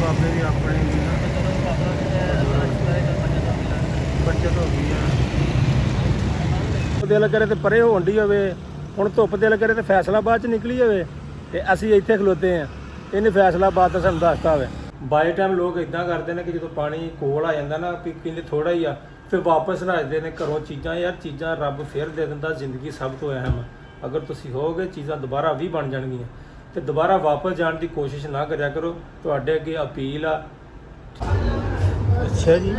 ਬਾਬੇ ਦੀ ਆਪਣੇ ਵੀ ਬੱਚਤ ਹੋ ਗਈ ਆ। ਦਿਲ ਕਰੇ ਤੇ ਪਰੇ ਹੋਣ ਦੀ ਹੋਵੇ, ਹੁਣ ਧੁੱਪ ਦਿਲ ਕਰੇ ਤੇ ਫੈਸਲਾਬਾਦ ਚ ਨਿਕਲੀ ਹੋਵੇ ਤੇ ਅਸੀਂ ਇੱਥੇ ਖਲੋਤੇ ਆ। ਇਹਨੇ ਫੈਸਲਾਬਾਦ ਦਾ ਸਾਨੂੰ ਦੱਸਤਾ ਹੋਵੇ। ਬਾਈ ਟਾਈਮ ਲੋਕ ਇਦਾਂ ਕਰਦੇ ਨੇ ਕਿ ਜਦੋਂ ਪਾਣੀ ਕੋਲ ਆ ਜਾਂਦਾ ਨਾ ਕਿ ਕਹਿੰਦੇ ਥੋੜਾ ਹੀ ਆ, ਫਿਰ ਵਾਪਸ ਰੱਜਦੇ ਨੇ ਘਰੋਂ ਚੀਜ਼ਾਂ। ਯਾਰ ਚੀਜ਼ਾਂ ਰੱਬ ਫਿਰ ਦੇ ਦਿੰਦਾ, ਜ਼ਿੰਦਗੀ ਸਭ ਤੋਂ ਅਹਿਮ। ਅਗਰ ਤੁਸੀਂ ਹੋਗੇ ਚੀਜ਼ਾਂ ਦੁਬਾਰਾ ਵੀ ਬਣ ਜਾਣਗੀਆਂ ਤੇ ਦੁਬਾਰਾ ਵਾਪਸ ਜਾਣ ਦੀ ਕੋਸ਼ਿਸ਼ ਨਾ ਕਰਿਆ ਕਰੋ। ਤੁਹਾਡੇ ਅੱਗੇ ਅਪੀਲ ਆ। ਅੱਛਾ ਜੀ,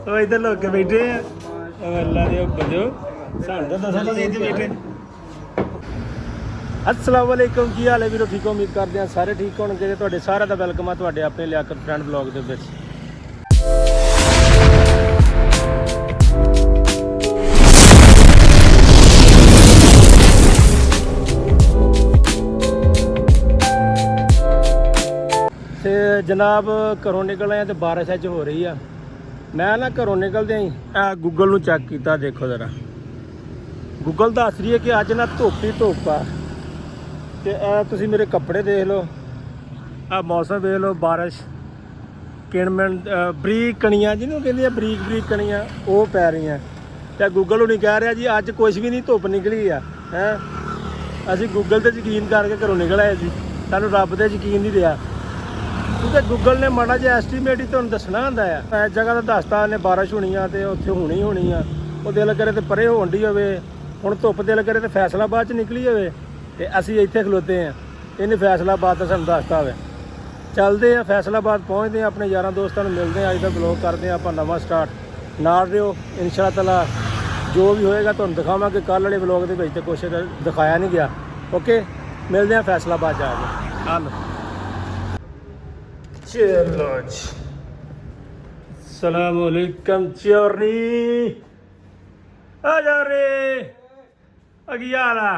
ਉਹ ਇੱਧਰ ਲੋਕ ਬੈਠੇ ਆ। ਅੱਲਾ ਦੇ ਬੰਦਿਓ, ਸਾਨੂੰ ਤਾਂ ਦੱਸੋ ਤੁਸੀਂ ਇੱਥੇ ਬੈਠੇ। अस्सलाम वालेकुम, की हाल है वीरो? ठीक हो? उम्मीद करते हैं सारे ठीक होंगे। ਤੁਹਾਡੇ ਸਾਰਿਆਂ ਦਾ ਵੈਲਕਮ ਆ ਤੁਹਾਡੇ ਆਪਣੇ ਲਿਆਕਤ ਫਰੈਂਡ ਬਲੌਗ ਦੇ ਵਿੱਚ। ਤੇ ਜਨਾਬ ਘਰੋਂ ਨਿਕਲ ਆਏ ਤੇ ਬਾਰਿਸ਼ ਅੱਜ ਹੋ ਰਹੀ ਆ। ਮੈਂ ਨਾ ਘਰੋਂ ਨਿਕਲਦੇ ਹੀ ਗੂਗਲ ਨੂੰ ਚੈੱਕ ਕੀਤਾ। ਦੇਖੋ ਜ਼ਰਾ, ਗੂਗਲ ਦੱਸ ਰਹੀ ਹੈ ਕਿ ਅੱਜ ਨਾ ਧੁੱਪ ਹੀ ਧੁੱਪ ਆ। ਤੇ ਇਹ ਤੁਸੀਂ ਮੇਰੇ ਕੱਪੜੇ ਦੇਖ ਲਓ, ਆ ਮੌਸਮ ਵੇਖ ਲਓ, ਬਾਰਿਸ਼ ਕਿਣਮਣ ਬਰੀਕ ਕਣੀਆਂ ਜਿਹਨੂੰ ਕਹਿੰਦੇ ਆ, ਬਰੀਕ ਬਰੀਕ ਕਣੀਆਂ ਉਹ ਪੈ ਰਹੀਆਂ। ਤੇ ਗੂਗਲ ਨੂੰ ਨਹੀਂ ਕਹਿ ਰਿਹਾ ਜੀ ਅੱਜ ਕੁਝ ਵੀ ਨਹੀਂ, ਧੁੱਪ ਨਿਕਲੀ ਆ। ਹੈਂ, ਅਸੀਂ ਗੂਗਲ 'ਤੇ ਯਕੀਨ ਕਰਕੇ ਘਰੋਂ ਨਿਕਲ ਆਏ ਜੀ। ਸਾਨੂੰ ਰੱਬ 'ਤੇ ਯਕੀਨ ਨਹੀਂ ਰਿਹਾ, ਕਿਉਂਕਿ ਗੂਗਲ ਨੇ ਮਾੜਾ ਜਿਹਾ ਐਸਟੀਮੇਟ ਹੀ ਤੁਹਾਨੂੰ ਦੱਸਣਾ ਹੁੰਦਾ ਆ। ਇਸ ਜਗ੍ਹਾ ਦਾ ਦੱਸਤਾ ਉਹਨੇ ਬਾਰਿਸ਼ ਹੋਣੀ ਆ ਤੇ ਉੱਥੇ ਹੋਣੀ ਆ। ਉਹ ਦਿਲ ਕਰੇ ਤੇ ਪਰੇ ਹੋਣ ਦੀ ਹੋਵੇ, ਹੁਣ ਧੁੱਪ ਦਿਲ ਕਰੇ ਤੇ ਫੈਸਲਾਬਾਦ 'ਚ ਨਿਕਲੀ ਹੋਵੇ ਤੇ ਅਸੀਂ ਇੱਥੇ ਖਲੋਤੇ ਆ। ਇਹਨੇ ਫੈਸਲਾਬਾਦ ਦਾ ਸਾਨੂੰ ਦੱਸਤਾ ਹੋਵੇ। ਚੱਲਦੇ ਆ ਫੈਸਲਾਬਾਦ, ਪਹੁੰਚਦੇ ਆ, ਆਪਣੇ ਯਾਰਾਂ ਦੋਸਤਾਂ ਨੂੰ ਮਿਲਦੇ ਆ। ਅੱਜ ਦਾ ਬਲੌਗ ਕਰਦੇ ਆ ਆਪਾਂ ਨਵਾਂ ਸਟਾਰਟ। ਨਾਲ ਰਿਓ, ਇਨਸ਼ਾ ਅੱਲਾਹ ਜੋ ਵੀ ਹੋਏਗਾ ਤੁਹਾਨੂੰ ਦਿਖਾਵਾਂਗੇ। ਕੱਲ੍ਹ ਵਾਲੇ ਬਲੌਗ ਦੇ ਵਿੱਚ ਤਾਂ ਕੁਛ ਦਿਖਾਇਆ ਨਹੀਂ ਗਿਆ। ਓਕੇ, ਮਿਲਦੇ ਆ ਫੈਸਲਾਬਾਦ ਜਾ ਕੇ। ਹਲ ਚਲੋ ਜੀ, ਸਲਾਮ ਅਲੈਕਮ ਚੋਰੀ ਆ ਜਾ ਰੇ अगियारा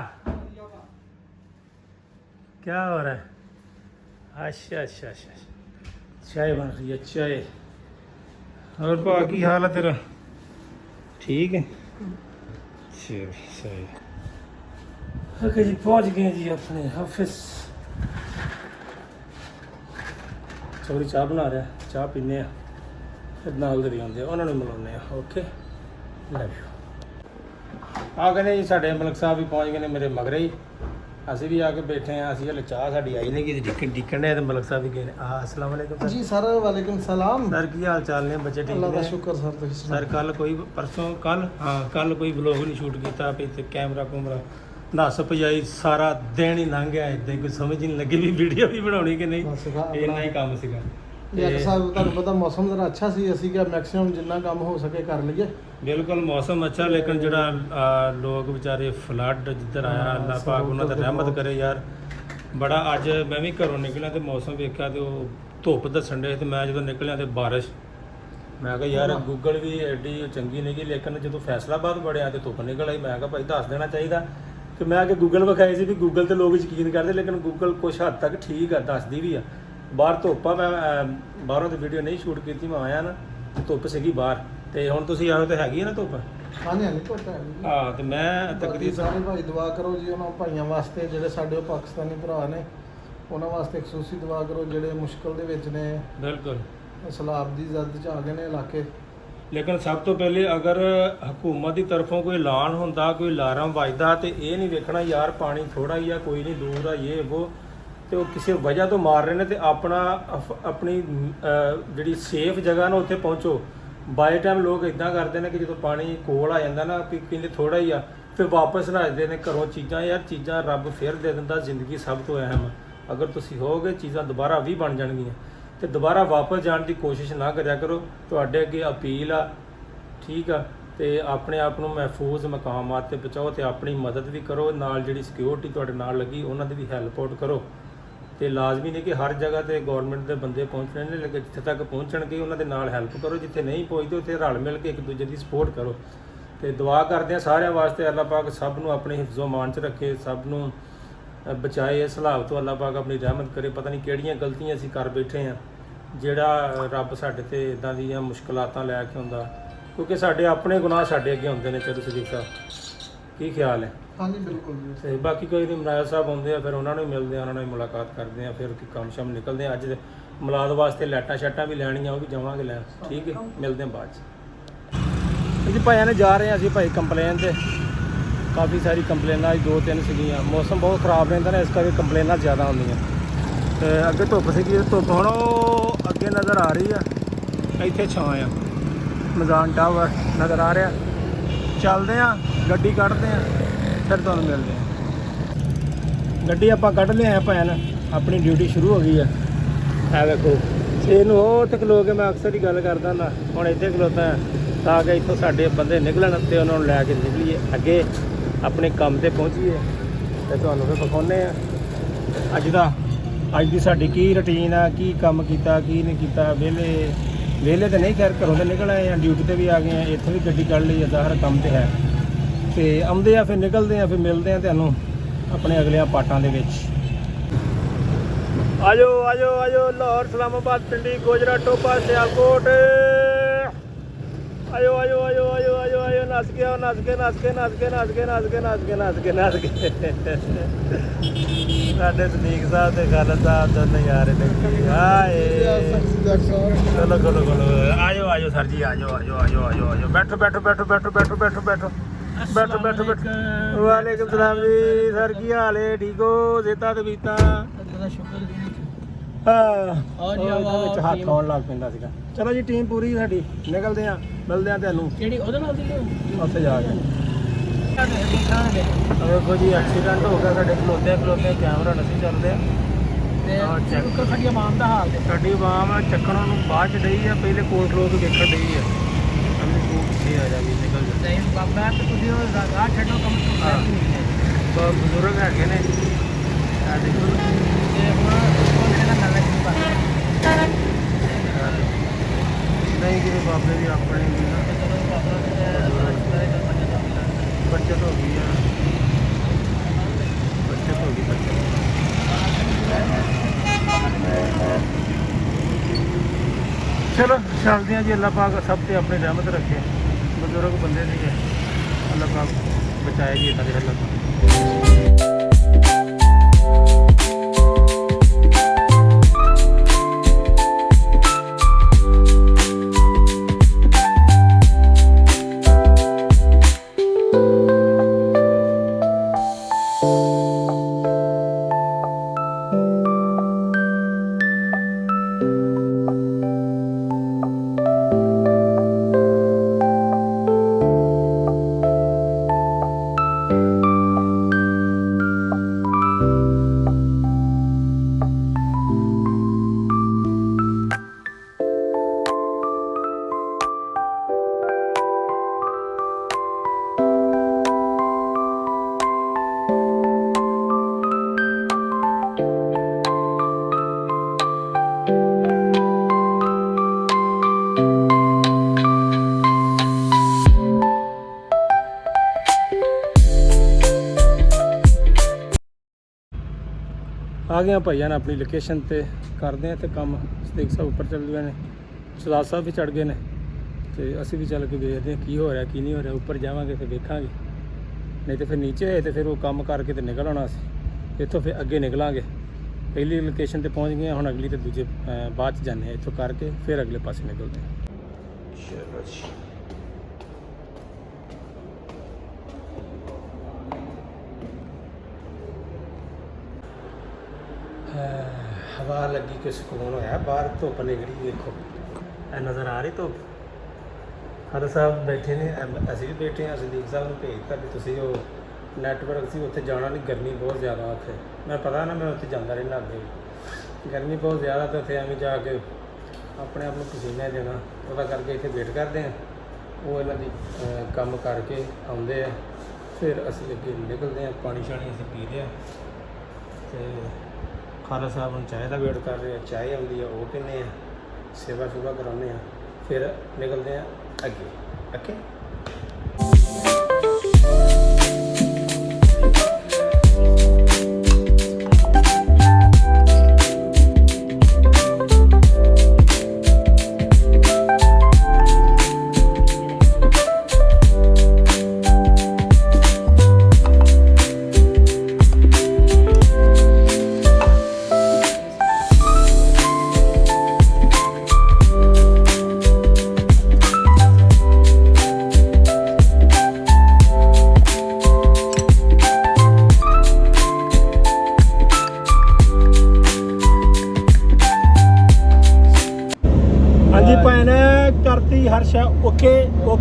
क्या हो रहा है? अच्छा अच्छा अच्छा, चाय बन रही है, चाय। और पा की हाल है तेरा? ठीक है, चल सही। ओके जी, पहुंच गए जी अपने ऑफिस। सॉरी, चाह बना रहा, चाह पीने फिर नाल दे आते उन्होंने मिलाने। Okay, love you. ਆ ਗਏ ਨੇ ਜੀ ਸਾਡੇ ਮਲਕ ਸਾਹਿਬ ਵੀ ਪਹੁੰਚ ਗਏ ਨੇ ਮੇਰੇ ਮਗਰੇ ਹੀ। ਅਸੀਂ ਵੀ ਆ ਕੇ ਬੈਠੇ ਹਾਂ। ਅਸੀਂ ਹਲੇ ਚਾਹ ਸਾਡੀ ਆਈ ਨਹੀਂ ਕਿ ਡਿੱਕਣ ਨੇ ਤੇ ਮਲਕ ਸਾਹਿਬ ਵੀ ਗਏ ਨੇ। ਅਸਲਾਮ ਵਾਲੇਕੁਮ ਜੀ ਸਰ। ਵਾਲੇਕੁਮ ਸਲਾਮ ਸਰ, ਕੀ ਹਾਲ ਚਾਲ ਨੇ? ਬੱਚੇ ਠੀਕ ਨੇ? ਅੱਲਾ ਦਾ ਸ਼ੁਕਰ ਸਰ। ਤੁਸੀਂ ਸਰ ਕੱਲ ਕੋਈ ਪਰਸੋਂ ਕੱਲ ਕੋਈ ਵਲੋਗ ਨਹੀਂ ਸ਼ੂਟ ਕੀਤਾ ਵੀ ਤੇ ਕੈਮਰਾ ਕੁਮਰਾ ਨੱਸ ਪਜਾਈ ਸਾਰਾ ਦਿਨ ਹੀ ਲੰਘ ਗਿਆ। ਇੱਦਾਂ ਕੋਈ ਸਮਝ ਨਹੀਂ ਲੱਗੀ ਵੀ ਵੀਡੀਓ ਵੀ ਬਣਾਉਣੀ ਕਿ ਨਹੀਂ। ਇੰਨਾ ਹੀ ਕੰਮ ਸੀਗਾ। ਯਾਰ ਸਾਹਿਬ, ਤੁਹਾਨੂੰ ਪਤਾ ਮੌਸਮ ਜ਼ਰਾ ਅੱਛਾ ਸੀ। ਅਸੀਂ ਕਿਹਾ ਮੈਕਸਿਮਮ ਜਿੰਨਾ ਕੰਮ ਹੋ ਸਕੇ ਕਰ ਲਈਏ। ਬਿਲਕੁਲ ਮੌਸਮ ਅੱਛਾ, ਲੇਕਿਨ ਜਿਹੜਾ ਲੋਕ ਵਿਚਾਰੇ ਫਲੱਡ ਜਿੱਧਰ ਆਇਆ, ਅੱਲਾਹ ਪਾਕ ਉਹਨਾਂ ਤੇ ਰਹਿਮਤ ਕਰੇ। ਯਾਰ ਬੜਾ ਅੱਜ ਮੈਂ ਵੀ ਘਰੋਂ ਨਿਕਲਿਆ ਤੇ ਮੌਸਮ ਵੇਖਿਆ ਤੇ ਉਹ ਧੁੱਪ ਦੱਸਣ ਡੇ ਤੇ ਮੈਂ ਜਦੋਂ ਨਿਕਲਿਆ ਤੇ ਬਾਰਿਸ਼। ਮੈਂ ਕਿਹਾ ਯਾਰ ਗੂਗਲ ਵੀ ਐਡੀ ਚੰਗੀ ਨਹੀਂ ਗੀ, ਲੇਕਿਨ ਜਦੋਂ ਫੈਸਲਾਬਾਦ ਵੜਿਆ ਤੇ ਧੁੱਪ ਨਿਕਲ ਆਈ। ਮੈਂ ਕਿਹਾ ਭਾਈ ਦੱਸ ਦੇਣਾ ਚਾਹੀਦਾ ਕਿ ਮੈਂ ਕਿ ਗੂਗਲ ਵਿਖਾਈ ਸੀ ਵੀ ਗੂਗਲ ਤੇ ਲੋਕ ਯਕੀਨ ਕਰਦੇ, ਲੇਕਿਨ ਗੂਗਲ ਕੁਛ ਹੱਦ ਤੱਕ ਠੀਕ ਆ, ਦੱਸਦੀ ਵੀ ਆ। ਬਾਹਰ ਧੁੱਪ ਆ, ਮੈਂ ਬਾਹਰੋਂ ਦੀ ਵੀਡੀਓ ਨਹੀਂ ਸ਼ੂਟ ਕੀਤੀ। ਮੈਂ ਆਇਆ ਨਾ ਧੁੱਪ ਸੀਗੀ ਬਾਹਰ, ਤੇ ਹੁਣ ਤੁਸੀਂ ਆਓ ਤੇ ਹੈਗੀ ਆ ਨਾ ਧੁੱਪ। ਹਾਂਜੀ ਹਾਂਜੀ, ਧੁੱਪ ਹੈ। ਹਾਂ, ਤੇ ਮੈਂ ਤਕਰੀਬਨ ਸਾਰੇ ਭਾਈ ਦੁਆ ਕਰੋ ਜੀ ਉਹਨਾਂ ਭਾਈਆਂ ਵਾਸਤੇ ਜਿਹੜੇ ਸਾਡੇ ਉਹ ਪਾਕਿਸਤਾਨੀ ਭਰਾ ਨੇ। ਉਹਨਾਂ ਵਾਸਤੇ ਖਸੂਸੀ ਦੁਆ ਕਰੋ ਜਿਹੜੇ ਮੁਸ਼ਕਲ ਦੇ ਵਿੱਚ ਨੇ। ਬਿਲਕੁਲ ਸਲਾਬ ਦੀ ਜ਼ਦ 'ਚ ਆ ਗਏ ਨੇ ਇਲਾਕੇ। ਲੇਕਿਨ ਸਭ ਤੋਂ ਪਹਿਲੇ ਅਗਰ ਹਕੂਮਤ ਦੀ ਤਰਫੋਂ ਕੋਈ ਐਲਾਨ ਹੁੰਦਾ, ਕੋਈ ਅਲਾਰਮ ਵੱਜਦਾ, ਤੇ ਇਹ ਨਹੀਂ ਵੇਖਣਾ ਯਾਰ ਪਾਣੀ ਥੋੜਾ ਹੀ ਆ, ਕੋਈ ਨਹੀਂ ਦੂਰ ਆ, ਇਹ ਉਹ ਤੇ ਉਹ ਕਿਸੇ ਵਜ੍ਹਾ ਤੋਂ ਮਾਰ ਰਹੇ ਨੇ। ਤੇ ਆਪਣੀ ਜਿਹੜੀ ਸੇਫ ਜਗ੍ਹਾ ਨਾ ਉੱਥੇ ਪਹੁੰਚੋ। ਬਾਈ ਟਾਈਮ ਲੋਕ ਇਦਾਂ ਕਰਦੇ ਨੇ ਕਿ ਜਦੋਂ ਪਾਣੀ ਕੋਲ ਆ ਜਾਂਦਾ ਨਾ ਕਿ ਕਹਿੰਦੇ ਥੋੜਾ ਹੀ ਆ, ਫਿਰ ਵਾਪਸ ਰੱਜਦੇ ਨੇ ਘਰੋਂ ਚੀਜ਼ਾਂ। ਯਾਰ ਚੀਜ਼ਾਂ ਰੱਬ ਫਿਰ ਦੇ ਦਿੰਦਾ, ਜ਼ਿੰਦਗੀ ਸਭ ਤੋਂ ਅਹਿਮ। ਅਗਰ ਤੁਸੀਂ ਹੋਗੇ ਚੀਜ਼ਾਂ ਦੁਬਾਰਾ ਵੀ ਬਣ ਜਾਣਗੀਆਂ ਤੇ ਦੁਬਾਰਾ ਵਾਪਸ ਜਾਣ ਦੀ ਕੋਸ਼ਿਸ਼ ਨਾ ਕਰਿਆ ਕਰੋ। ਤੁਹਾਡੇ ਅੱਗੇ ਅਪੀਲ ਆ, ਠੀਕ ਆ? ਤੇ ਆਪਣੇ ਆਪ ਨੂੰ ਮਹਿਫੂਜ਼ ਮਕਾਮਾਤ ਤੇ ਪਹੁੰਚਾਓ ਤੇ ਆਪਣੀ ਮਦਦ ਵੀ ਕਰੋ। ਨਾਲ ਜਿਹੜੀ ਸਿਕਿਉਰਿਟੀ ਤੁਹਾਡੇ ਨਾਲ ਲੱਗੀ ਉਹਨਾਂ ਦੀ ਵੀ ਹੈਲਪ ਆਊਟ ਕਰੋ। ਤੇ ਲਾਜ਼ਮੀ ਨਹੀਂ ਕਿ ਹਰ ਜਗ੍ਹਾ ਤੇ ਗਵਰਨਮੈਂਟ ਦੇ ਬੰਦੇ ਪਹੁੰਚਣੇ ਨੇ, ਲੇਕਿਨ ਜਿੱਥੇ ਤੱਕ ਪਹੁੰਚਣਗੇ ਉਹਨਾਂ ਦੇ ਨਾਲ ਹੈਲਪ ਕਰੋ। ਜਿੱਥੇ ਨਹੀਂ ਪਹੁੰਚਦੇ ਉੱਥੇ ਰਲ ਮਿਲ ਕੇ ਇੱਕ ਦੂਜੇ ਦੀ ਸਪੋਰਟ ਕਰੋ। ਤੇ ਦੁਆ ਕਰਦੇ ਹਾਂ ਸਾਰਿਆਂ ਵਾਸਤੇ, ਅੱਲਾਹ ਪਾਕ ਸਭ ਨੂੰ ਆਪਣੇ ਹਿਫਜ਼ੋ ਮਾਨ 'ਚ ਰੱਖੇ, ਸਭ ਨੂੰ ਬਚਾਏ ਇਸ ਹਾਲਾਤ ਤੋਂ। ਅੱਲਾਹ ਪਾਕ ਆਪਣੀ ਰਹਿਮਤ ਕਰੇ। ਪਤਾ ਨਹੀਂ ਕਿਹੜੀਆਂ ਗਲਤੀਆਂ ਅਸੀਂ ਕਰ ਬੈਠੇ ਹਾਂ ਜਿਹੜਾ ਰੱਬ ਸਾਡੇ ਤੇ ਇਦਾਂ ਦੀਆਂ ਮੁਸ਼ਕਲਾਤਾਂ ਲੈ ਕੇ ਆਉਂਦਾ, ਕਿਉਂਕਿ ਸਾਡੇ ਆਪਣੇ ਗੁਨਾਹ ਸਾਡੇ ਅੱਗੇ ਹੁੰਦੇ ਨੇ। ਚਲੋ ਸਦੀਕ ਸਾਹਿਬ ਕੀ ਖਿਆਲ ਹੈ? ਹਾਂਜੀ ਬਿਲਕੁਲ ਜੀ। ਤੇ ਬਾਕੀ ਕੋਈ ਨਹੀਂ, ਮਨਾਇਆ ਸਾਹਿਬ ਆਉਂਦੇ ਆ, ਫਿਰ ਉਹਨਾਂ ਨੂੰ ਹੀ ਮਿਲਦੇ ਆ, ਉਹਨਾਂ ਨਾਲ ਹੀ ਮੁਲਾਕਾਤ ਕਰਦੇ ਆ, ਫਿਰ ਕੀ ਕੰਮ ਸ਼ਮ ਨਿਕਲਦੇ ਆ। ਅੱਜ ਦੇ ਮਿਲਾਦ ਵਾਸਤੇ ਲਾਈਟਾਂ ਸ਼ਾਟਾਂ ਵੀ ਲੈਣੀਆਂ, ਉਹ ਵੀ ਜਾਵਾਂਗੇ ਲੈਣ। ਠੀਕ ਹੈ, ਮਿਲਦੇ ਆ ਬਾਅਦ 'ਚ। ਅਸੀਂ ਭਾਈਆਂ ਨੇ ਜਾ ਰਹੇ ਹਾਂ, ਅਸੀਂ ਭਾਈ ਕੰਪਲੇਨ ਤੇ ਕਾਫੀ ਸਾਰੀ ਕੰਪਲੇਨਾਂ ਅੱਜ 2-3 ਸੀਗੀਆਂ। ਮੌਸਮ ਬਹੁਤ ਖਰਾਬ ਰਹਿੰਦਾ ਨਾ, ਇਸ ਕਰਕੇ ਕੰਪਲੇਨਾਂ ਜ਼ਿਆਦਾ ਹੁੰਦੀਆਂ। ਤੇ ਅੱਗੇ ਧੁੱਪ ਸੀਗੀ, ਧੁੱਪ ਹੁਣ ਉਹ ਅੱਗੇ ਨਜ਼ਰ ਆ ਰਹੀ ਆ, ਇੱਥੇ ਛਾਂ ਆ, ਮੈਦਾਨ ਟਾਵਰ ਨਜ਼ਰ ਆ ਰਿਹਾ। ਚੱਲਦੇ ਆ, ਗੱਡੀ ਕੱਢਦੇ ਆ, ਫਿਰ ਤੁਹਾਨੂੰ ਮਿਲਦੇ ਆ। ਗੱਡੀ ਆਪਾਂ ਕੱਢ ਲਿਆ ਭੈਣ, ਆਪਣੀ ਡਿਊਟੀ ਸ਼ੁਰੂ ਹੋ ਗਈ ਆ। ਇਹ ਵੇਖੋ, ਇਹਨੂੰ ਉਹ ਉੱਥੇ ਖਲੋ ਕੇ ਮੈਂ ਅਕਸਰ ਹੀ ਗੱਲ ਕਰਦਾ ਹੁੰਦਾ, ਹੁਣ ਇੱਥੇ ਖਲੋਤਾ ਤਾਂ ਕਿ ਇੱਥੋਂ ਸਾਡੇ ਬੰਦੇ ਨਿਕਲਣ ਤੇ ਉਹਨਾਂ ਨੂੰ ਲੈ ਕੇ ਨਿਕਲੀਏ ਅੱਗੇ ਆਪਣੇ ਕੰਮ ਤੇ ਪਹੁੰਚੀਏ। ਤੇ ਤੁਹਾਨੂੰ ਫਿਰ ਵਿਖਾਉਂਦੇ ਆ ਅੱਜ ਦੀ ਸਾਡੀ ਕੀ ਰੁਟੀਨ ਆ, ਕੀ ਕੰਮ ਕੀਤਾ, ਕੀ ਨਹੀਂ ਕੀਤਾ। ਵਿਹਲੇ ਤਾਂ ਨਹੀਂ, ਖੈਰ ਘਰੋਂ ਤਾਂ ਨਿਕਲ ਆਏ ਆ, ਡਿਊਟੀ ਤੇ ਵੀ ਆ ਗਏ ਆ, ਇੱਥੇ ਵੀ ਗੱਡੀ ਕੱਢ ਲਈ ਆ, ਜ਼ਾਹਰ ਕੰਮ ਤੇ ਹੈ। ਤੇ ਆਉਂਦੇ ਆ, ਫਿਰ ਨਿਕਲਦੇ ਆ, ਫਿਰ ਮਿਲਦੇ ਆ ਤੁਹਾਨੂੰ ਆਪਣੇ ਅਗਲੇ ਪਾਰਟਾਂ ਦੇ ਵਿੱਚ। ਆਜੋ ਆਜੋ ਆਜੋ, ਲਾਹੌਰ, ਇਸਲਾਮਾਬਾਦ, ਪਿੰਡੀ, ਗੋਜਰਾ, ਟੋਪਾ, ਸਿਆਲਕੋਟ। ਆਜੋ ਆਜੋ ਆਜੋ ਆਜੋ ਆਜੋ ਆਜੋ, ਨੱਸ ਕੇ ਆਓ, ਨੱਸ ਕੇ ਨੱਸ ਕੇ ਨੱਸ ਕੇ ਨੱਸ ਕੇ ਨੱਸ ਕੇ ਨੱਸ ਕੇ ਨੱਸ ਕੇ ਨੱਸ ਕੇ। ਸਾਡੇ ਸਦੀਕ ਸਾਹਿਬ ਤੇ ਖਾਲਦ ਸਾਹਿਬ ਦੋਨੋਂ ਯਾਰ ਨੇ। ਹਾਏ ਚਲੋ ਚਲੋ ਚਲੋ, ਆਜੋ ਆਜੋ ਸਰ ਜੀ, ਆਜੋ ਆਜੋ ਆਜੋ ਆਜੋ ਆਜੋ, ਬੈਠੋ ਬੈਠੋ ਬੈਠੋ ਬੈਠੋ ਬੈਠੋ ਬੈਠੋ ਬੈਠੋ ਬੈਠੋ ਬੈਠੋ ਬੈਠੋ। ਵਾਲੇਕੁਮ ਸਲਾਮ ਜੀ ਸਰ, ਕੀ ਹਾਲ ਹੈ? ਠੀਕ ਹੋ? ਜ਼ੇਤਾ ਤਬੀਤਾ? ਹਾਂ, ਵਿੱਚ ਹੱਥ ਆਉਣ ਲੱਗ ਪੈਂਦਾ ਸੀਗਾ। ਚਲੋ ਜੀ, ਟੀਮ ਪੂਰੀ ਸਾਡੀ, ਨਿਕਲਦੇ ਆ, ਮਿਲਦੇ ਆ ਤੁਹਾਨੂੰ ਕਿਹੜੀ ਉਹਦੇ ਨਾਲ ਦੀ ਉੱਥੇ ਜਾ ਕੇ। ਵੇਖੋ ਜੀ, ਐਕਸੀਡੈਂਟ ਹੋ ਗਿਆ ਸਾਡੇ ਖਲੋਤੇ ਕੈਮਰਾ ਨਹੀਂ ਚੱਲਦੇ ਤੇ ਚੈੱਕ ਸਾਡੀ ਆਵਾਮ ਦਾ ਹਾਲ ਦੇਖੋ। ਸਾਡੀ ਆਵਾਮ ਚੱਕਣ ਨੂੰ ਬਾਅਦ ਚ ਡਈ ਆ, ਪਹਿਲੇ ਕੋਲ ਖਲੋ ਕੇ ਵੇਖਣ ਡਈ ਆ। ਅਗਲੀ ਤੂੰ ਪਿੱਛੇ ਆ ਜਾ ਵੀ, ਨਿਕਲ ਜਾ। ਨਹੀਂ ਬਾਬਾ, ਤੇ ਤੁਸੀਂ ਉਹ ਰਾਹ ਛੱਡੋ, ਕੰਮ ਤੋਂ ਬਜ਼ੁਰਗ ਹੈਗੇ ਨੇ ਆ, ਦੇਖੋ ਤੇ ਹੁਣ ਉਹ ਜਿਹੜਾ ਨਾਲ ਨਹੀਂ ਪਾਉਂਦਾ ਨਹੀਂ ਕਿ ਬਾਬੇ ਦੀ ਆਪਣੇ ਵੀ ਨਾ ਬੱਚਤ ਹੋ ਗਈ ਆ, ਬੱਚਤ ਹੋ ਗਈ, ਬੱਚਤ। ਚਲੋ ਚੱਲਦੇ ਹਾਂ ਜੀ, ਅੱਲਾਹ ਪਾਕ ਸਭ ਤੇ ਆਪਣੀ ਰਹਿਮਤ ਰੱਖੇ। ਬਜ਼ੁਰਗ ਬੰਦੇ ਸੀਗੇ, ਅੱਲਾਹ ਪਾਕ ਬਚਾਏ ਜੀ ਇਹਨਾਂ ਦੇ ਹਾਲਾਤ। ਆ ਗਏ ਭਾਈਆਂ ਨੇ ਆਪਣੀ ਲੋਕੇਸ਼ਨ ਤੇ, ਕਰਦੇ ਆ ਤੇ ਕੰਮ। ਸਦੀਕ ਸਾਹਿਬ ਉੱਪਰ ਚੱਲ ਗਏ ਨੇ, ਸਰਦਾਰ ਸਾਹਿਬ ਵੀ ਚੜ ਗਏ ਨੇ, ਤੇ ਅਸੀਂ ਵੀ ਚੱਲ ਕੇ ਵੇਖਦੇ ਹਾਂ ਕੀ ਹੋ ਰਿਹਾ ਕੀ ਨਹੀਂ ਹੋ ਰਿਹਾ। ਉੱਪਰ ਜਾਵਾਂਗੇ ਫਿਰ ਵੇਖਾਂਗੇ, ਨਹੀਂ ਤੇ ਫਿਰ ਨੀਚੇ ਹੋਏ ਤੇ ਫਿਰ ਉਹ ਕੰਮ ਕਰਕੇ ਤੇ ਨਿਕਲ ਆਉਣਾ ਸੀ। ਇੱਥੋਂ ਫਿਰ ਅੱਗੇ ਨਿਕਲਾਂਗੇ। ਪਹਿਲੀ ਲੋਕੇਸ਼ਨ ਤੇ ਪਹੁੰਚ ਗਏ, ਹੁਣ ਅਗਲੀ ਤੇ ਦੂਜੇ ਬਾਅਦ 'ਚ ਜਾਂਦੇ ਹਾਂ। ਇੱਥੋਂ ਕਰਕੇ ਫਿਰ ਅਗਲੇ ਪਾਸੇ ਨਿਕਲਦੇ ਹਾਂ। ਚਲੋ ਜੀ, ਹਵਾ ਲੱਗੀ ਕਿ ਸਕੂਨ ਹੋਇਆ। ਬਾਹਰ ਧੁੱਪ ਨਿਕਲੀ, ਦੇਖੋ ਇਹ ਨਜ਼ਰ ਆ ਰਹੀ ਧੁੱਪ। ਖਾਲਦ ਸਾਹਿਬ ਬੈਠੇ ਨੇ, ਅਸੀਂ ਵੀ ਬੈਠੇ ਹਾਂ। ਸਦੀਕ ਸਾਹਿਬ ਨੂੰ ਭੇਜਤਾ ਵੀ ਤੁਸੀਂ ਉਹ ਨੈਟਵਰਕ ਸੀ ਉੱਥੇ ਜਾਣਾ ਨਹੀਂ, ਗਰਮੀ ਬਹੁਤ ਜ਼ਿਆਦਾ ਉੱਥੇ। ਮੈਂ ਪਤਾ ਨਾ, ਮੈਂ ਉੱਥੇ ਜਾਂਦਾ ਰਹਿੰਦਾ ਅੱਗੇ, ਗਰਮੀ ਬਹੁਤ ਜ਼ਿਆਦਾ, ਤੇ ਉੱਥੇ ਐਵੇਂ ਜਾ ਕੇ ਆਪਣੇ ਆਪ ਨੂੰ ਪਸੀਨਾ ਦੇਣਾ। ਉਹਦਾ ਕਰਕੇ ਇੱਥੇ ਵੇਟ ਕਰਦੇ ਹਾਂ, ਉਹ ਇਹਨਾਂ ਦੀ ਕੰਮ ਕਰਕੇ ਆਉਂਦੇ ਆ, ਫਿਰ ਅਸੀਂ ਅੱਗੇ ਨਿਕਲਦੇ ਹਾਂ। ਪਾਣੀ ਸ਼ਾਣੀ ਅਸੀਂ ਪੀ ਲਿਆ ਤੇ ਖਾਲਦ ਸਾਹਿਬ ਨੂੰ ਚਾਹ ਦਾ ਵੇਟ ਕਰ ਰਹੇ ਆ। ਚਾਹ ਆਉਂਦੀ ਆ, ਉਹ ਪੀਂਦੇ ਆ, ਸੇਵਾ ਸੁਵਾ ਕਰਾਉਂਦੇ ਆ, ਫਿਰ ਨਿਕਲਦੇ ਆ ਅੱਗੇ। ਓਕੇ।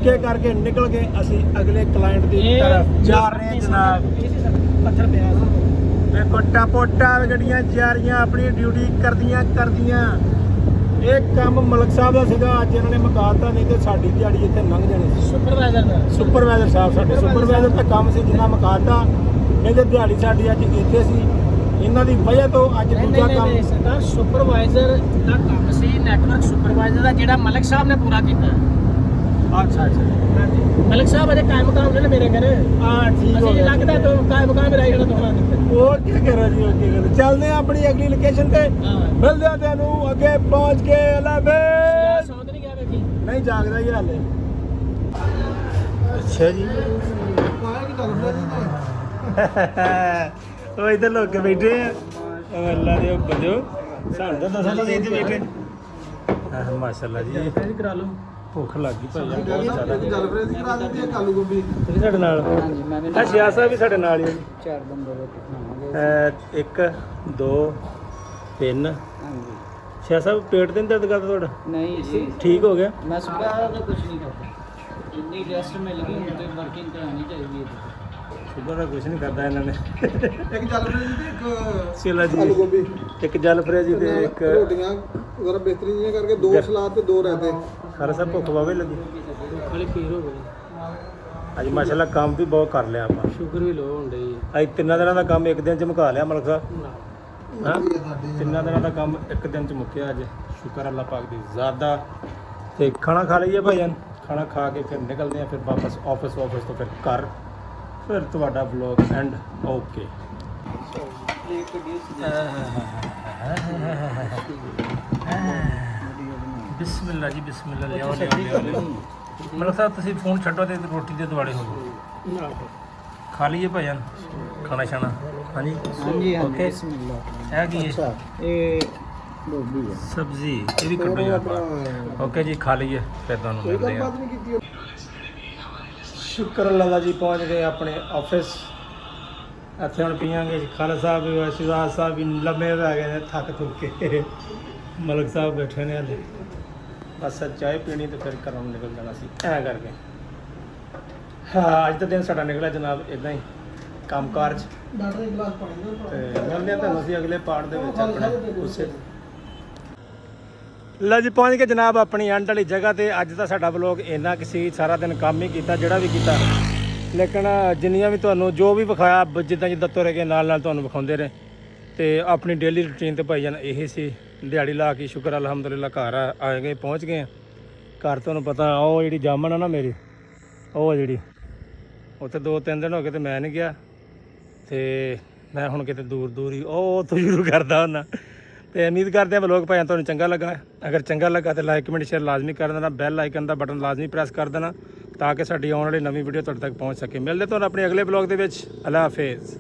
ਓਕੇ ਕਰਕੇ ਨਿਕਲ ਕੇ ਅਸੀਂ ਅਗਲੇ ਕਲਾਇੰਟ ਦੀ ਤਰਫ ਜਾ ਰਹੇ ਹਾਂ ਜਨਾਬ। ਪੱਥਰ ਪਿਆ ਸੀ। ਵੇਖੋ ਟਾਪੋਟਾ ਗੱਡੀਆਂ ਜਾ ਰਹੀਆਂ ਆਪਣੀ ਡਿਊਟੀ ਕਰਦੀਆਂ ਇਹ ਕੰਮ ਮਲਕ ਸਾਹਿਬ ਦਾ ਸੀਗਾ, ਅੱਜ ਇਹਨਾਂ ਨੇ ਮੁਕਾਤਾ, ਨਹੀਂ ਤੇ ਸਾਡੀ ਦਿਹਾੜੀ ਇੱਥੇ ਲੰਘ ਜਾਣੀ ਸੀ। ਸੁਪਰਵਾਈਜ਼ਰ ਦਾ ਸੁਪਰਵਾਈਜ਼ਰ ਸਾਹਿਬ ਸਾਡੇ ਸੁਪਰਵਾਈਜ਼ਰ ਦਾ ਕੰਮ ਸੀ, ਜਿੰਨਾ ਮੁਕਾਤਾ, ਨਹੀਂ ਤੇ ਦਿਹਾੜੀ ਸਾਡੀ ਅੱਜ ਇੱਥੇ ਸੀ। ਇਹਨਾਂ ਦੀ ਵਜ੍ਹਾ ਤੋਂ ਅੱਜ ਦੂਜਾ ਕੰਮ ਸਰਦਾਰ ਸੁਪਰਵਾਈਜ਼ਰ ਦਾ ਕੰਮ ਸੀ, ਨੈਟਵਰਕ ਸੁਪਰਵਾਈਜ਼ਰ ਦਾ, ਜਿਹੜਾ ਮਲਕ ਸਾਹਿਬ ਨੇ ਪੂਰਾ ਕੀਤਾ। ਅੱਛਾ ਮਲਕ ਸਾਹਿਬ ਅਜੇ ਕਾਇਮ ਮਕਾਮ ਨੇ ਮੇਰੇ ਘਰ। ਹਾਂ ਠੀਕ ਹੋ ਅਸੀਂ ਗਿਆ। ਲੱਗਦਾ ਤੋਂ ਕਾਇਮ ਮਕਾਮ ਰਹਿ ਜਾਣਾ ਦੋਹਾਂ ਦੇ। ਹੋਰ ਕੀ ਕਰੋ ਜੀ, ਹੋਰ ਕੀ ਕਰੋ। ਚੱਲਦੇ ਆ ਆਪਣੀ ਅਗਲੀ ਲੋਕੇਸ਼ਨ ਤੇ, ਮਿਲਦੇ ਆ ਤੈਨੂੰ ਅੱਗੇ ਪਹੁੰਚ ਕੇ। ਅਲਾਬੇ ਸੌਂਦ ਨਹੀਂ ਗਿਆ ਵੇਖੀ। ਨਹੀਂ ਜਾਗਦਾ ਹੀ ਹਾਲੇ। ਅੱਛਾ ਜੀ ਕਾਹ ਕੀ ਗੱਲ ਫਰਿਆ ਜੀ ਉਹ ਇੱਧਰ ਲੋਕ ਕੇ ਬੈਠੇ ਆ। ਉਹ ਅੱਲਾ ਦੇ ਬੰਦਿਓ, ਸਾਨੂੰ ਤਾਂ ਦੱਸੋ ਤੁਸੀਂ ਇੱਥੇ ਬੈਠੇ। ਹਾਂ ਮਾਸ਼ਾਅੱਲਾ ਜੀ, ਕਰਾ ਲਓ। ਭੁੱਖ ਲੱਗ ਗਈ ਭਾਈ ਬਹੁਤ ਜ਼ਿਆਦਾ। ਗੱਲ ਫਰਿਆ ਦੀ ਕਰਾ ਦਿੱਤੀ ਹੈ ਆਲੂ ਗੋਭੀ। ਤੁਸੀਂ ਸਾਡੇ ਨਾਲ? ਹਾਂਜੀ ਮੈਂ ਵੀ ਸ਼ਿਆ ਸਾਹਿਬ ਵੀ ਸਾਡੇ ਨਾਲ ਹੀ ਆ ਜੀ। 4 ਬੰਦੇ ਰੋਟੀ ਖਾਵਾਂਗੇ। 1 2 3। ਹਾਂਜੀ ਸ਼ਿਆ ਸਾਹਿਬ ਪੇਟ ਦੇ ਦਰਦ ਕਰਦਾ ਤੁਹਾਡਾ? ਨਹੀਂ ਜੀ, ਠੀਕ ਹੋ ਗਿਆ? ਮੈਂ ਸੁਬਹ ਦਾ ਕੁਝ ਨਹੀਂ ਕਰਦਾ। ਇੰਨੀ ਰੈਸਟ ਮਿਲ ਗਈ, ਹੁਣ ਤੇ ਵਰਕਿੰਗ ਕਰਾਉਣੀ ਚਾਹੀਦੀ ਹੈ। ਸੁਬਹ ਦਾ ਕੁਝ ਨਹੀਂ ਕਰਦਾ ਇਹਨਾਂ ਨੇ। ਇੱਕ ਜਲ ਫਰਿਆ ਦੀ ਤੇ ਇੱਕ ਚਲੋ ਜੀ, ਆਲੂ ਗੋਭੀ, ਇੱਕ ਜਲ ਫਰਿਆ ਜੀ ਤੇ ਇੱਕ ਰੋਟੀਆਂ ਜ਼ਰਾ ਬਿਹਤਰੀਨ ਜਿਹੀਆਂ ਕਰਕੇ 2 ਸਲਾਦ ਤੇ 2 ਰਾਇਤੇ। ਸਾਰਾ ਸਭ ਭੁੱਖ ਵਾਵੇ ਲੱਗੀ। ਖਾਲੀ ਪੀਰ ਹੋ ਗਈ। ਅੱਜ ਮਾਸ਼ਾਅੱਲਾ ਕੰਮ ਵੀ ਬਹੁਤ ਕਰ ਲਿਆ ਆਪਾਂ। ਸ਼ੂਗਰ ਵੀ ਲੋ ਹੋਣ ਡਈ ਅੱਜ 3 ਦਿਨਾਂ ਦਾ ਕੰਮ ਇੱਕ ਦਿਨ ਚ ਮੁਕਾ ਲਿਆ ਮਲਕ ਸਾਹਿਬ। ਹੈ। ਹਾਂ 3 ਦਿਨਾਂ ਦਾ ਕੰਮ ਇੱਕ ਦਿਨ ਚ ਮੁੱਕਿਆ ਅੱਜ, ਸ਼ੁਕਰ ਅੱਲਾਹ ਪਾਕ ਦੀ ਜ਼ਿਆਦਾ। ਤੇ ਖਾਣਾ ਖਾ ਲਈਏ ਭਾਈਜਾਨ, ਖਾਣਾ ਖਾ ਕੇ ਫਿਰ ਨਿਕਲਦੇ ਆ, ਫਿਰ ਵਾਪਸ ਆਫਿਸ ਤੋਂ ਫਿਰ ਘਰ, ਫਿਰ ਤੁਹਾਡਾ ਵਲੌਗ ਐਂਡ। ਓਕੇ ਬਿਸਮਿਲ੍ਲਾ ਜੀ, ਬਿਸਮਿਲ੍ਲਾ। ਲਿਆਓ ਮਲਕ ਸਾਹਿਬ ਤੁਸੀਂ ਫੋਨ ਛੱਡੋ ਤੇ ਰੋਟੀ ਦੇ ਦੁਆਲੇ ਹੋ ਜਾਓ। ਖਾ ਲਈਏ ਭਾਈਜਾਨ ਖਾਣਾ ਛਾਣਾ? ਹਾਂਜੀ ਹਾਂਜੀ ਓਕੇ। ਬਿਸਮਿਲ੍ਲਾ। ਇਹ ਕੀ ਹੈ? ਇਹ ਗੋਭੀ ਹੈ। ਸਬਜ਼ੀ ਇਹ ਵੀ ਕੱਢੋ ਯਾਰ ਬਾਹਰ। ਓਕੇ ਜੀ, ਖਾ ਲਈਏ ਫਿਰ ਤੁਹਾਨੂੰ ਮਿਲਦੇ ਆ। ਨਹੀਂ ਕੀਤੀ ਸ਼ੁਕਰ ਅੱਲਾਹ ਦਾ ਜੀ, ਪਹੁੰਚ ਗਏ ਆਪਣੇ ਆਫਿਸ। ਇੱਥੇ ਹੁਣ ਪੀਆਂਗੇ ਜੀ। ਖਾਲਸਾ ਸਾਹਿਬ ਵੀ, ਸ਼ਿਜ਼ਾਦ ਸਾਹਿਬ ਵੀ ਲੰਮੇ ਪੈ ਗਏ ਨੇ ਥੱਕ ਥੁੱਕ ਕੇ। ਮਲਕ ਸਾਹਿਬ ਬੈਠੇ ਨੇ ਹਲੇ, ਬਸ ਚਾਹ ਪੀਣੀ ਤੇ ਫਿਰ ਘਰੋਂ ਨਿਕਲ ਜਾਣਾ ਸੀ ਐਂ ਕਰਕੇ। ਹਾਂ ਅੱਜ ਦਾ ਦਿਨ ਸਾਡਾ ਨਿਕਲਿਆ ਜਨਾਬ ਇੱਦਾਂ ਹੀ ਕੰਮ ਕਾਰ 'ਚ। ਡਾਕਟਰ ਇੱਕ ਗਲਾਸ ਪਾਣੀ ਦਾ ਤੇ ਮਿਲਦੇ ਹਾਂ ਤੁਹਾਨੂੰ ਅਸੀਂ ਅਗਲੇ ਪਾਰਟ ਦੇ ਵਿੱਚ ਆਪਣੇ ਉਸੇ। ਲਓ ਜੀ ਪਹੁੰਚ ਕੇ ਜਨਾਬ ਆਪਣੀ ਐਂਡ ਵਾਲੀ ਜਗ੍ਹਾ ਤੇ। ਅੱਜ ਦਾ ਸਾਡਾ ਵਲੋਗ ਇੰਨਾ ਕਿ ਸੀ, ਸਾਰਾ ਦਿਨ ਕੰਮ ਹੀ ਕੀਤਾ ਜਿਹੜਾ ਵੀ ਕੀਤਾ, ਲੇਕਿਨ ਜਿੰਨੀਆਂ ਵੀ ਤੁਹਾਨੂੰ ਜੋ ਵੀ ਵਿਖਾਇਆ, ਜਿੱਦਾਂ ਤੁਰੇ ਗਏ ਨਾਲ ਤੁਹਾਨੂੰ ਵਿਖਾਉਂਦੇ ਰਹੇ। ਤੇ ਆਪਣੀ ਡੇਲੀ ਰੂਟੀਨ ਤੇ ਭਾਈਜਾਨ ਇਹ ਸੀ, ਦਿਹਾੜੀ ਲਾ ਕੇ ਸ਼ੁਕਰ ਅਲਹਮਦੁਲਿਲਾ ਘਰ ਆ ਗਏ, ਪਹੁੰਚ ਗਏ। ਘਰ ਤੁਹਾਨੂੰ ਪਤਾ ਉਹ ਜਿਹੜੀ ਜਾਮਨ ਆ ਨਾ ਮੇਰੀ, ਉਹ ਜਿਹੜੀ ਉੱਥੇ 2-3 ਦਿਨ ਹੋ ਗਏ ਤੇ ਮੈਂ ਨਹੀਂ ਗਿਆ। ਤੇ ਮੈਂ ਹੁਣ ਕਿਤੇ ਦੂਰ ਹੀ ਉਹ ਉੱਥੋਂ ਸ਼ੁਰੂ ਕਰਦਾ ਹੁੰਦਾ। ਤੇ ਉਮੀਦ ਕਰਦੇ ਹਾਂ ਵਲੋਗ ਭਾਈਆਂ ਤੁਹਾਨੂੰ ਚੰਗਾ ਲੱਗਾ। ਅਗਰ ਚੰਗਾ ਲੱਗਾ ਤਾਂ ਲਾਈਕ ਕਮੈਂਟ ਸ਼ੇਅਰ ਲਾਜ਼ਮੀ ਕਰ ਦੇਣਾ। ਬੈਲ ਆਈਕਨ ਦਾ ਬਟਨ ਲਾਜ਼ਮੀ ਪ੍ਰੈਸ ਕਰ ਦੇਣਾ ਤਾਂ ਕਿ ਸਾਡੀ ਆਉਣ ਵਾਲੀ ਨਵੀਂ ਵੀਡੀਓ ਤੁਹਾਡੇ ਤੱਕ ਪਹੁੰਚ ਸਕੇ। ਮਿਲਦੇ ਤੁਹਾਨੂੰ ਆਪਣੇ ਅਗਲੇ ਵਲੋਗ ਦੇ ਵਿੱਚ। ਅੱਲਾ ਹਾਫਿਜ਼।